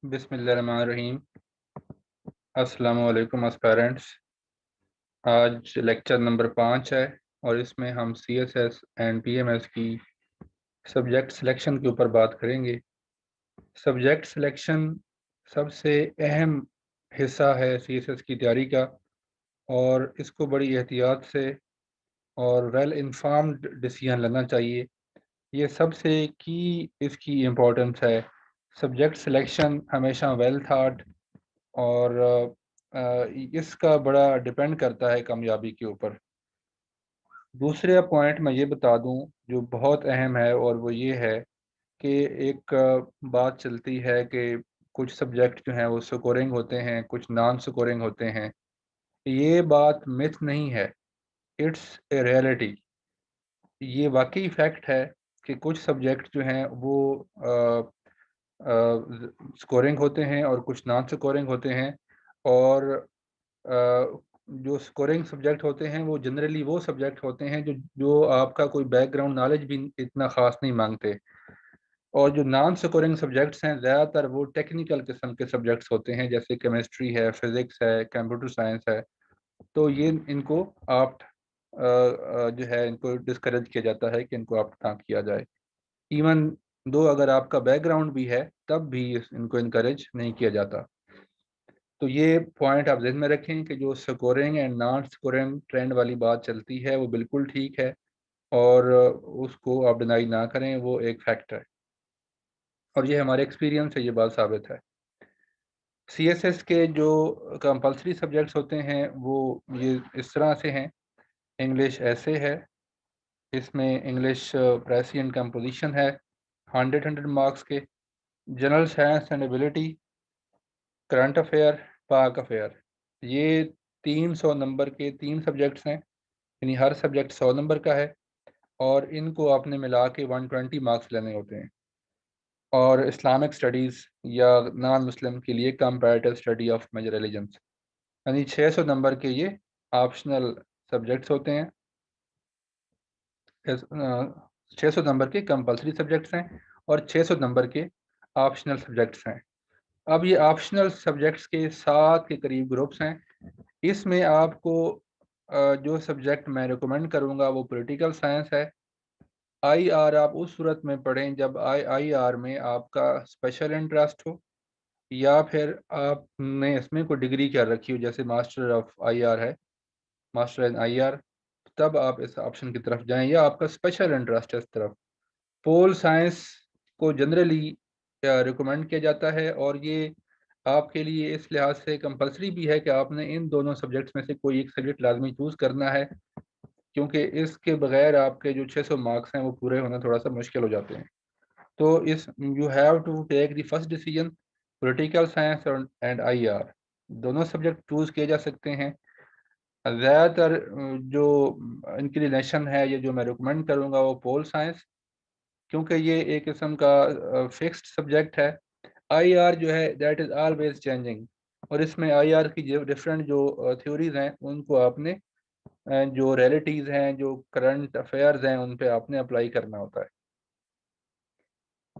बिस्मिल्लाहिर्रहमानिर्रहीम। अस्सलामु अलैकुम एस्पिरेंट्स। आज लेक्चर नंबर 5 है और इसमें हम CSS एंड PMS की सब्जेक्ट सिलेक्शन के ऊपर बात करेंगे। सब्जेक्ट सिलेक्शन सबसे अहम हिस्सा है CSS की तैयारी का और इसको बड़ी एहतियात से और वेल इन्फॉर्म्ड डिसीजन लेना चाहिए। ये सबसे की इसकी इम्पोर्टेंस है। सब्जेक्ट सिलेक्शन हमेशा वेल थाट और इसका बड़ा डिपेंड करता है कामयाबी के ऊपर। दूसरा पॉइंट मैं ये बता दूं जो बहुत अहम है और वो ये है कि एक बात चलती है कि कुछ सब्जेक्ट जो हैं वो स्कोरिंग होते हैं, कुछ नॉन स्कोरिंग होते हैं। ये बात मिथ नहीं है, इट्स ए रियलिटी। ये वाकई फैक्ट है कि कुछ सब्जेक्ट जो हैं वो स्कोरिंग होते हैं और कुछ नॉन स्कोरिंग होते हैं। और जो स्कोरिंग सब्जेक्ट होते हैं वो जनरली वो सब्जेक्ट होते हैं जो जो आपका कोई बैकग्राउंड नॉलेज भी इतना ख़ास नहीं मांगते। और जो नॉन स्कोरिंग सब्जेक्ट्स हैं ज़्यादातर वो टेक्निकल किस्म के सब्जेक्ट्स होते हैं, जैसे केमिस्ट्री है, फिज़िक्स है, कंप्यूटर साइंस है। तो ये इनको आप जो है इनको डिस्करेज किया जाता है कि इनको आप ना किया जाए। इवन दो अगर आपका बैकग्राउंड भी है तब भी इनको इनकरेज नहीं किया जाता। तो ये पॉइंट आप ध्यान में रखें कि जो scoring and non scoring trend वाली बात चलती है वो बिल्कुल ठीक है और उसको आप डिनाई ना करें, वो एक फैक्ट है और ये हमारे एक्सपीरियंस से ये बात साबित है। CSS के जो कंपलसरी सब्जेक्ट्स होते हैं वो ये इस तरह से हैं। इंग्लिश ऐसे है, इसमें इंग्लिश प्रेसी एंड कंपोजिशन है 100 मार्क्स के। General science and ability, current affair, पाक अफेयर, ये 300 नंबर के 3 सब्जेक्ट्स हैं, यानी हर सब्जेक्ट 100 नंबर का है और इनको आपने मिला के 120 मार्क्स लेने होते हैं। और इस्लामिक स्टडीज़ या नॉन मुस्लिम के लिए comparative study of major religions, यानी 600 नंबर के ये ऑप्शनल सब्जेक्ट्स होते हैं। 600 नंबर के कंपलसरी सब्जेक्ट्स हैं और 600 नंबर के ऑप्शनल सब्जेक्ट्स हैं। अब ये ऑप्शनल सब्जेक्ट्स के 7 के करीब ग्रुप्स हैं। इसमें आपको जो सब्जेक्ट मैं रिकमेंड करूँगा वो पॉलिटिकल साइंस है। IR आप उस सूरत में पढ़ें जब IR में आपका स्पेशल इंटरेस्ट हो या फिर आपने इसमें कोई डिग्री कर रखी हो, जैसे मास्टर ऑफ IR है, मास्टर इन IR, तब आप इस ऑप्शन की तरफ जाएं या आपका स्पेशल इंटरेस्ट है इस तरफ। पोल साइंस को जनरली रिकमेंड किया जाता है और ये आपके लिए इस लिहाज से कंपलसरी भी है कि आपने इन दोनों सब्जेक्ट्स में से कोई एक सब्जेक्ट लाजमी चूज़ करना है, क्योंकि इसके बगैर आपके जो 600 मार्क्स हैं वो पूरे होना थोड़ा सा मुश्किल हो जाते हैं। तो इस you have to take the first decision, political science and IR दोनों सब्जेक्ट चूज़ किए जा सकते हैं। ज़्यादातर जो इंक्लिनेशन है ये जो मैं रिकमेंड करूँगा वो पोल साइंस, क्योंकि ये एक किस्म का फिक्स्ड सब्जेक्ट है। IR जो है दैट इज़ ऑलवेज चेंजिंग और इसमें IR की जो डिफरेंट जो थ्योरीज हैं उनको आपने जो रियलिटीज़ हैं, जो करंट अफेयर्स हैं, उन पे आपने अप्लाई करना होता है।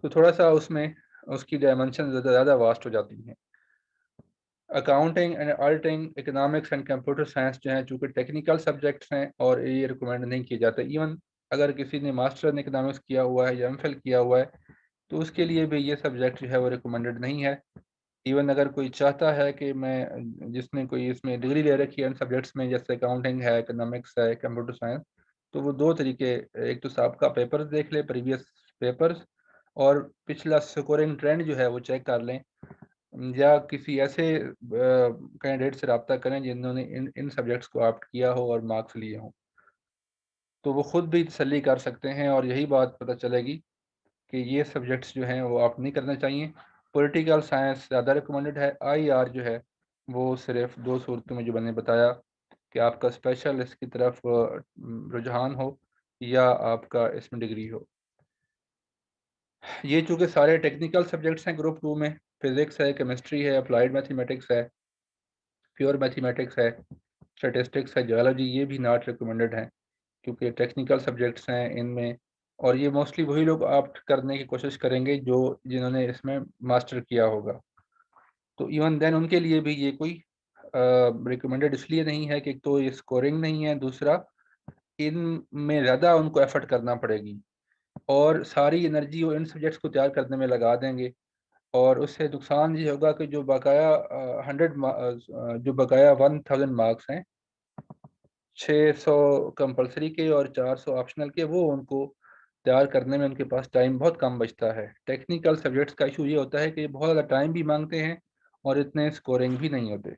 तो थोड़ा सा उसमें उसकी डायमेंशन ज़्यादा वास्ट हो जाती हैं। Accounting and auditing, economics and computer science जो हैं चूँकि टेक्निकल सब्जेक्ट्स हैं और ये रिकमेंड नहीं किए जाते। इवन अगर किसी ने मास्टर इन इकोनॉमिक्स किया हुआ है या MPhil किया हुआ है तो उसके लिए भी ये सब्जेक्ट जो है वो रिकमेंडेड नहीं है। इवन अगर कोई चाहता है कि मैं जिसने कोई इसमें डिग्री ले रखी है इन सब्जेक्ट्स में, जैसे अकाउंटिंग है, इकोनॉमिक्स है, कंप्यूटर साइंस, तो वो दो तरीके, एक तो सबका पेपर्स देख ले, प्रीवियस पेपर्स, और पिछला स्कोरिंग ट्रेंड जो है वो चेक कर लें, या किसी ऐसे कैंडिडेट से रब्ता करें जिन्होंने इन इन सब्जेक्ट्स को ऑप्ट किया हो और मार्क्स लिए हों, तो वो खुद भी तसल्ली कर सकते हैं और यही बात पता चलेगी कि ये सब्जेक्ट्स जो हैं वो आप नहीं करना चाहिए। पॉलिटिकल साइंस ज़्यादा रिकमेंडेड है। IR जो है वो सिर्फ दो सूरतों में जो मैंने बताया कि आपका स्पेशल इसकी तरफ रुझान हो या आपका इसमें डिग्री हो। ये चूँकि सारे टेक्निकल सब्जेक्ट्स हैं ग्रुप 2 में, फिज़िक्स है, केमिस्ट्री है, अप्लाइड मैथमेटिक्स है, प्योर मैथमेटिक्स है, स्टैटिस्टिक्स है, जियोलॉजी, ये भी नॉट रिकमेंडेड हैं क्योंकि टेक्निकल सब्जेक्ट्स हैं इनमें। और ये मोस्टली वही लोग ऑप्ट करने की कोशिश करेंगे जो जिन्होंने इसमें मास्टर किया होगा। तो इवन देन उनके लिए भी ये कोई रिकमेंडेड इसलिए नहीं है कि एक तो ये स्कोरिंग नहीं है, दूसरा इनमें ज़्यादा उनको एफर्ट करना पड़ेगी और सारी एनर्जी वो इन सब्जेक्ट्स को तैयार करने में लगा देंगे, और उससे नुकसान ये होगा कि जो बकाया 1000 मार्क्स हैं, 600 कंपलसरी के और 400 ऑप्शनल के, वो उनको तैयार करने में उनके पास टाइम बहुत कम बचता है। टेक्निकल सब्जेक्ट्स का इशू ये होता है कि ये बहुत ज़्यादा टाइम भी मांगते हैं और इतने स्कोरिंग भी नहीं होते।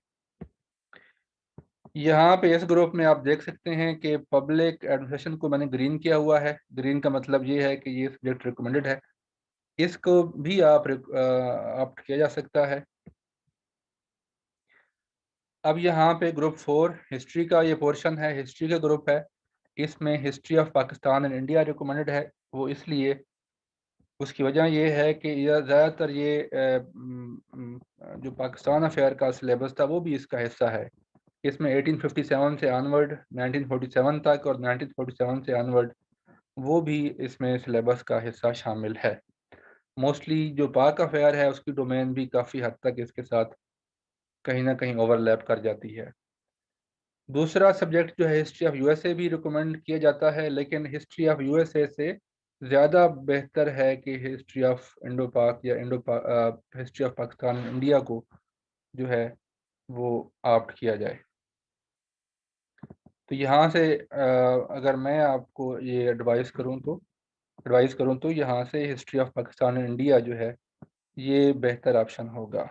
यहाँ पे इस ग्रुप में आप देख सकते हैं कि पब्लिक एडमिनिस्ट्रेशन को मैंने ग्रीन किया हुआ है। ग्रीन का मतलब ये है कि ये सब्जेक्ट रिकमेंडेड है, इसको भी आप ऑप्ट किया जा सकता है। अब यहाँ पे ग्रुप 4 हिस्ट्री का ये पोर्शन है, हिस्ट्री का ग्रुप है। इसमें history of Pakistan and India recommended है। वो इसलिए, उसकी वजह ये है कि ज़्यादातर ये जो पाकिस्तान अफेयर का सिलेबस था वो भी इसका हिस्सा है। इसमें 1857 से ऑनवर्ड 1947 तक और 1947 से ऑनवर्ड वो भी इसमें सिलेबस का हिस्सा शामिल है। मोस्टली जो पाक अफेयर है उसकी डोमेन भी काफ़ी हद तक इसके साथ कहीं ना कहीं ओवरलैप कर जाती है। दूसरा सब्जेक्ट जो है हिस्ट्री ऑफ यूएसए भी रिकमेंड किया जाता है, लेकिन हिस्ट्री ऑफ यूएसए से ज़्यादा बेहतर है कि हिस्ट्री ऑफ इंडो पाक या हिस्ट्री ऑफ पाकिस्तान इंडिया को जो है वो ऑप्ट किया जाए। तो यहाँ से अगर मैं आपको ये एडवाइस करूँ तो यहाँ से history of Pakistan and India जो है ये बेहतर ऑप्शन होगा।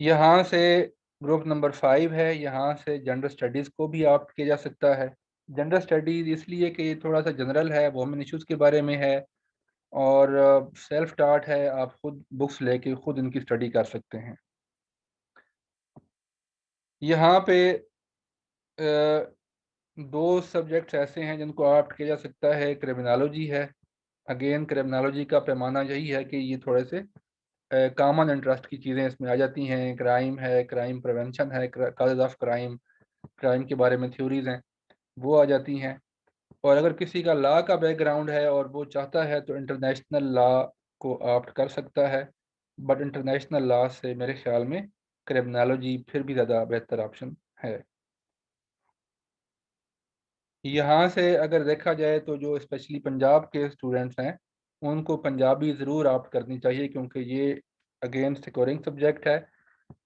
यहाँ से ग्रुप नंबर 5 है, यहाँ से जनरल स्टडीज़ को भी ऑप्ट किया जा सकता है। जनरल स्टडीज़ इसलिए कि ये थोड़ा सा जनरल है, वुमेन इश्यूज़ के बारे में है और सेल्फ टाट है, आप खुद बुक्स लेके खुद इनकी स्टडी कर सकते हैं। यहाँ पे दो सब्जेक्ट्स ऐसे हैं जिनको ऑप्ट किया जा सकता है। क्रिमिनोलॉजी है। अगेन क्रिमिनोलॉजी का पैमाना यही है कि ये थोड़े से कॉमन इंटरेस्ट की चीज़ें इसमें आ जाती हैं। क्राइम है, क्राइम प्रिवेंशन है, काजेज ऑफ क्राइम, क्राइम के बारे में थ्योरीज हैं, वो आ जाती हैं। और अगर किसी का लॉ का बैकग्राउंड है और वो चाहता है तो इंटरनेशनल लॉ को ऑप्ट कर सकता है, बट इंटरनेशनल लॉ से मेरे ख्याल में क्रिमिनोलॉजी फिर भी ज़्यादा बेहतर ऑप्शन है। यहाँ से अगर देखा जाए तो जो स्पेशली पंजाब के स्टूडेंट्स हैं उनको पंजाबी ज़रूर ऑप्ट करनी चाहिए, क्योंकि ये अगेन सिक्योरिंग सब्जेक्ट है।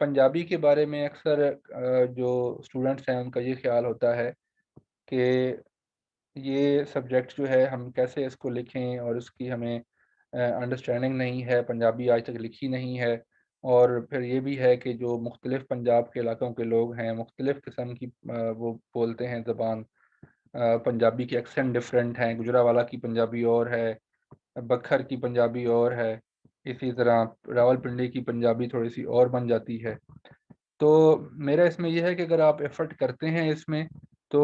पंजाबी के बारे में अक्सर जो स्टूडेंट्स हैं उनका ये ख्याल होता है कि ये सब्जेक्ट जो है हम कैसे इसको लिखें और उसकी हमें अंडरस्टैंडिंग नहीं है, पंजाबी आज तक लिखी नहीं है। और फिर ये भी है कि जो मुख्तलिफ पंजाब के इलाकों के लोग हैं मुख्तलिफ किस्म की वो बोलते हैं ज़बान, पंजाबी के एक्सेंट डिफरेंट हैं, गुजरावाला की पंजाबी और है, बखर की पंजाबी और है, इसी तरह रावलपिंडी की पंजाबी थोड़ी सी और बन जाती है। तो मेरा इसमें यह है कि अगर आप एफर्ट करते हैं इसमें तो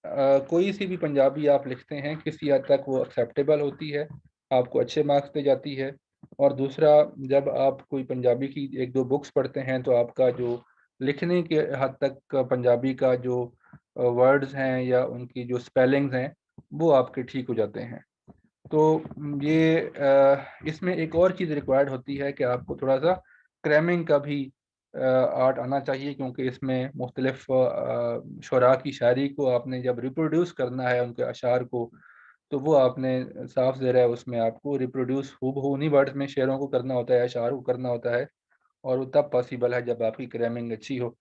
कोई सी भी पंजाबी आप लिखते हैं किसी हद तक वो एक्सेप्टेबल होती है, आपको अच्छे मार्क्स दे जाती है। और दूसरा, जब आप कोई पंजाबी की एक दो बुक्स पढ़ते हैं तो आपका जो लिखने के हद तक पंजाबी का जो वर्ड्स हैं या उनकी जो स्पेलिंग्स हैं वो आपके ठीक हो जाते हैं। तो ये इसमें एक और चीज़ रिक्वायर्ड होती है कि आपको थोड़ा सा क्रैमिंग का भी आर्ट आना चाहिए, क्योंकि इसमें मुख्तलिफ शुरा की शायरी को आपने जब रिप्रोड्यूस करना है उनके अशार को, तो वो आपने साफ ज़ेर है उसमें आपको रिप्रोड्यूस हूबहू उन्हीं वर्ड्स में शेरों को करना होता है, अशार को करना होता है, और वो तब पॉसिबल है जब आपकी क्रैमिंग अच्छी हो।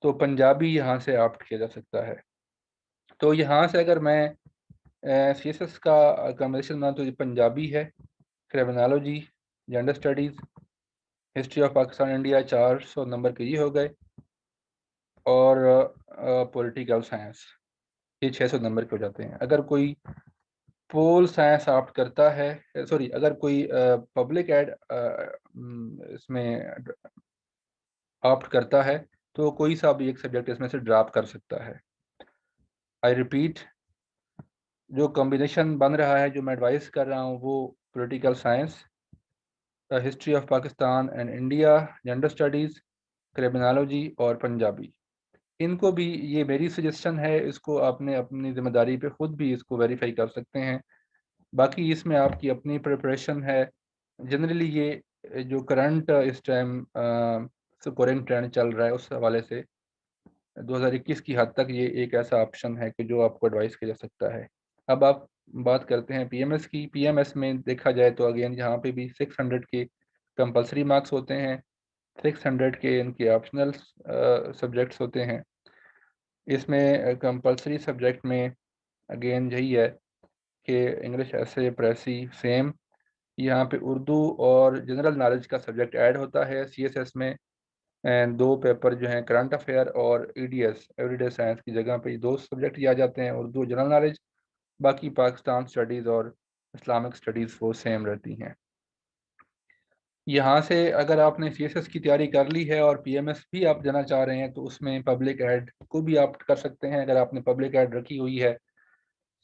तो पंजाबी यहाँ से ऑप्ट किया जा सकता है। तो यहाँ से अगर मैं CSS का कॉम्बिनेशन बना तो ये पंजाबी है, criminology, gender studies, history of Pakistan India 400 number के ये हो गए, और पॉलिटिकल साइंस ये 600 नंबर के हो जाते हैं। अगर कोई पोल साइंस ऑप्ट करता है, सॉरी, अगर कोई पब्लिक एड इसमें ऑप्ट करता है तो कोई सा भी एक सब्जेक्ट इसमें से ड्रॉप कर सकता है। आई रिपीट, जो कॉम्बिनेशन बन रहा है जो मैं एडवाइस कर रहा हूँ वो political science, history of Pakistan and India, gender studies, criminology और पंजाबी। इनको भी, ये मेरी सजेशन है, इसको आपने अपनी ज़िम्मेदारी पे ख़ुद भी इसको वेरीफाई कर सकते हैं। बाकी इसमें आपकी अपनी प्रिपरेशन है। जनरली ये जो करंट इस टाइम करंट ट्रेंड चल रहा है उस हवाले से 2021 की हद तक ये एक ऐसा ऑप्शन है कि जो आपको एडवाइस किया जा सकता है। अब आप बात करते हैं पीएमएस की। पीएमएस में देखा जाए तो अगेन यहाँ पे भी 600 के कंपलसरी मार्क्स होते हैं, 600 के इनके ऑप्शनल सब्जेक्ट्स होते हैं। इसमें कंपलसरी सब्जेक्ट में अगेन यही है कि इंग्लिश, ऐसे, प्रेसी सेम। यहाँ पे उर्दू और जनरल नॉलेज का सब्जेक्ट ऐड होता है सीएसएस में। एंड दो पेपर जो हैं करंट अफेयर और ईडीएस एवरीडे साइंस की जगह पे दो सब्जेक्ट दिया जाते हैं, उर्दू जनरल नॉलेज। बाकी पाकिस्तान स्टडीज़ और इस्लामिक स्टडीज़ वो सेम रहती हैं। यहाँ से अगर आपने सीएसएस की तैयारी कर ली है और पीएमएस भी आप देना चाह रहे हैं तो उसमें पब्लिक एड को भी आप कर सकते हैं अगर आपने पब्लिक एड रखी हुई है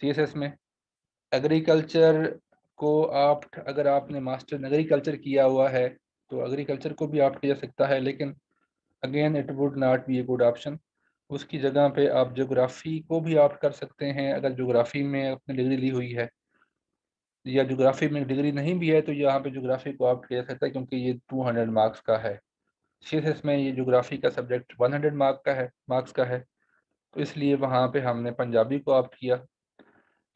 सीएसएस में। एग्रीकल्चर को आप, अगर आपने मास्टर इन एग्रीकल्चर किया हुआ है तो एग्रीकल्चर को भी आप किया सकता है, लेकिन again it would not be a good option. उसकी जगह पे आप ज्योग्राफी को भी आप कर सकते हैं अगर ज्योग्राफी में आपने डिग्री ली हुई है, या ज्योग्राफी में डिग्री नहीं भी है तो यहाँ पे ज्योग्राफी को आप किया सकता है क्योंकि ये 200 मार्क्स का है। सीएसएस में ये ज्योग्राफी का सब्जेक्ट 100 मार्क्स का है, तो इसलिए वहाँ पे हमने पंजाबी को ऑप्ट किया।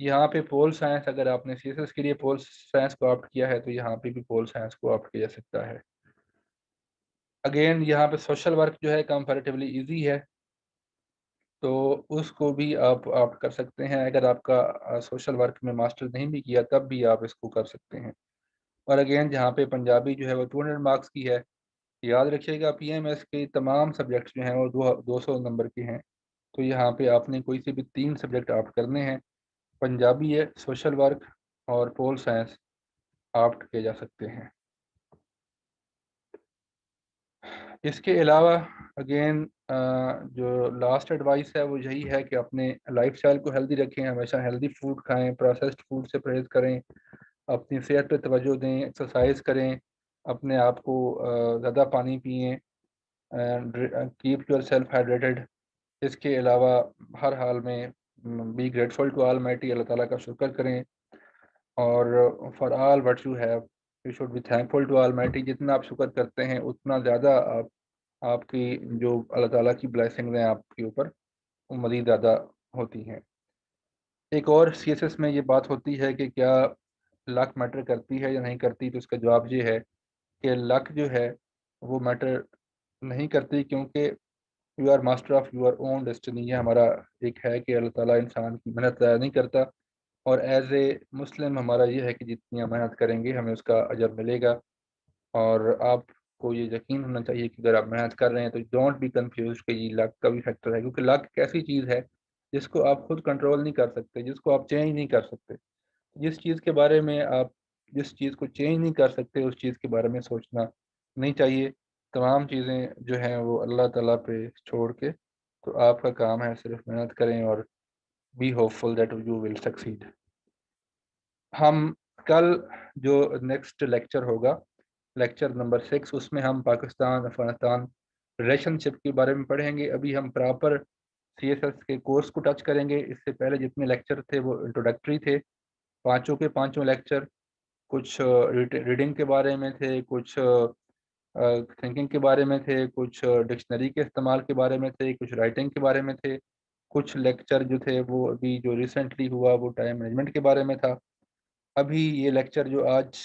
यहाँ पे पोल साइंस, अगर आपने सीएसएस के लिए पोल साइंस को ऑप्ट किया है तो यहाँ पे भी पोल साइंस को ऑप्ट किया जा सकता है। अगेन यहाँ पे सोशल वर्क जो है कंपैरेटिवली इजी है, तो उसको भी आप ऑप्ट कर सकते हैं। अगर आपका सोशल वर्क में मास्टर नहीं भी किया तब भी आप इसको कर सकते हैं। और अगेन जहाँ पे पंजाबी जो है वो 200 मार्क्स की है। याद रखिएगा पीएमएस के तमाम सब्जेक्ट्स जो हैं वो 200 नंबर के हैं, तो यहाँ पे आपने कोई से भी 3 सब्जेक्ट ऑप्ट करने हैं। पंजाबी है, सोशल वर्क और पोल साइंस ऑप्ट किए जा सकते हैं। इसके अलावा अगेन जो लास्ट एडवाइस है वो यही है कि अपने लाइफस्टाइल को हेल्दी रखें, हमेशा हेल्दी फूड खाएं, प्रोसेस्ड फूड से परहेज करें, अपनी सेहत पे तवज्जो दें, एक्सरसाइज करें, अपने आप को ज़्यादा पानी पिएं, कीप योर सेल्फ हाइड्रेटेड। इसके अलावा हर हाल में be grateful to almighty, Allah Taala का शुक्र करें, और for all what you have you should be thankful to almighty. जितना आप शुक्र करते हैं उतना ज़्यादा आपकी जो अल्लाह ताला की ब्लेसिंग्स हैं आपके ऊपर वो मज़ीद ज़्यादा होती हैं। एक और सीएसएस में ये बात होती है कि क्या लक मैटर करती है या नहीं करती, तो इसका जवाब ये है कि लक जो है वो मैटर नहीं करती, क्योंकि you are master of your own destiny. ये हमारा एक है कि अल्लाह ताला इंसान की मेहनत ज़ाया नहीं करता, और एज ए मुस्लिम हमारा ये है कि जितनी हम मेहनत करेंगे हमें उसका अजर मिलेगा। और आपको ये यकीन होना चाहिए कि अगर आप मेहनत कर रहे हैं तो डोंट बी कंफ्यूज कि ये लक का भी फैक्टर है, क्योंकि लक एक ऐसी चीज़ है जिसको आप खुद कंट्रोल नहीं कर सकते, जिसको आप चेंज नहीं कर सकते। जिस चीज़ के बारे में आप जिस चीज़ को चेंज नहीं कर सकते उस चीज़ के बारे में सोचना नहीं चाहिए। तमाम चीज़ें जो हैं वो अल्लाह ताला पे छोड़ के, तो आपका काम है सिर्फ मेहनत करें और be hopeful that you will succeed. हम कल जो नेक्स्ट लेक्चर होगा, लेक्चर नंबर 6, उसमें हम पाकिस्तान अफगानिस्तान रिलेशनशिप के बारे में पढ़ेंगे। अभी हम प्रॉपर सीएसएस के कोर्स को टच करेंगे। इससे पहले जितने लेक्चर थे वो इंट्रोडक्टरी थे, पांचों के पांचों लेक्चर। कुछ रीडिंग के बारे में थे, कुछ थिंकिंग के बारे में थे, कुछ डिक्शनरी के इस्तेमाल के बारे में थे, कुछ राइटिंग के बारे में थे। कुछ लेक्चर जो थे वो अभी जो रिसेंटली हुआ वो टाइम मैनेजमेंट के बारे में था। अभी ये लेक्चर जो आज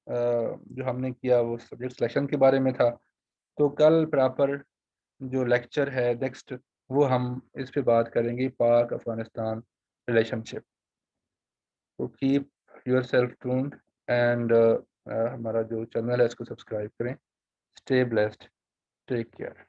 जो हमने किया वो सब्जेक्ट सिलेक्शन के बारे में था। तो कल प्रॉपर जो लेक्चर है नेक्स्ट, वो हम इस पे बात करेंगे, पाक अफगानिस्तान रिलेशनशिप। तो keep yourself tuned and हमारा जो चैनल है इसको सब्सक्राइब करें। Stay blessed, take care.